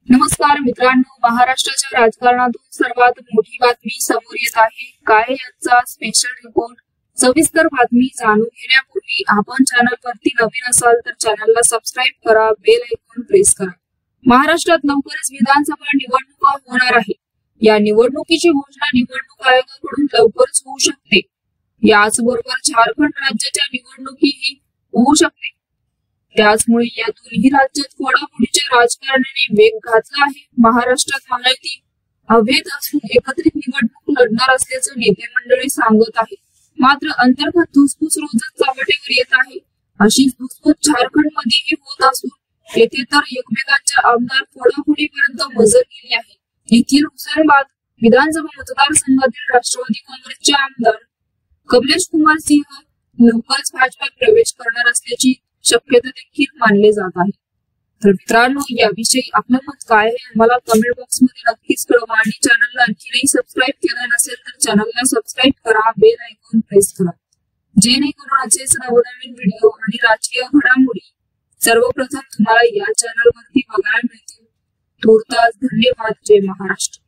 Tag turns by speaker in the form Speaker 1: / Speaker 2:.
Speaker 1: नमस्कार मित्रांनो, महाराष्ट्राच्या राजकारणातून सर्वात मोठी बातमी समोर येत आहे. काय याचा स्पेशल रिपोर्ट. सविस्तर बातमी जाणून घेण्यापूर्वी आपण चॅनलवरती नवीन असाल तर चॅनलला सबस्क्राईब करा, बेल आयकॉन प्रेस करा. महाराष्ट्रात लवकरच विधानसभा निवडणुका होणार आहे. या निवडणुकीची घोषणा निवडणूक आयोगाकडून लवकरच होऊ शकते. याचबरोबर झारखंड राज्याच्या निवडणुकीही होऊ शकते. त्याचमुळे या दोन्ही राज्यात फोडाफोडीच्या राजकारणाने वेग घातला आहे. महाराष्ट्रात महायुती अवैध असून एकत्रित निवडणूक लढणार असल्याचं नेते मंडळी सांगत आहे. मात्र अंतर्गत धुसफूस रोजच चव्हाट्यावर येत आहे. अशीच धुसफूस झारखंड मध्येही होत असून येथे तर एकमेकांच्या आमदार फोडाफोडीपर्यंत मजल गेली आहे. येथील हुसेनाबाद विधानसभा मतदारसंघातील राष्ट्रवादी काँग्रेसचे आमदार कमलेश कुमार सिंह लवकरच भाजपात प्रवेश करणार असल्याची शक्यता देखील मानले जात आहे. तर मित्रांनो, याविषयी आपलं मत काय आहे आम्हाला कमेंट बॉक्स मध्ये नक्कीच कळवा आणि चॅनलला आणखीनही सबस्क्राईब केलं नसेल तर चॅनलला सबस्क्राईब करा, बेल आयकॉन प्रेस करा, जेणेकरून असेच नवनवीन व्हिडिओ आणि राजकीय घडामोडी सर्वप्रथम तुम्हाला या चॅनलवरती बघायला मिळतील. तूर्तास धन्यवाद. जय महाराष्ट्र.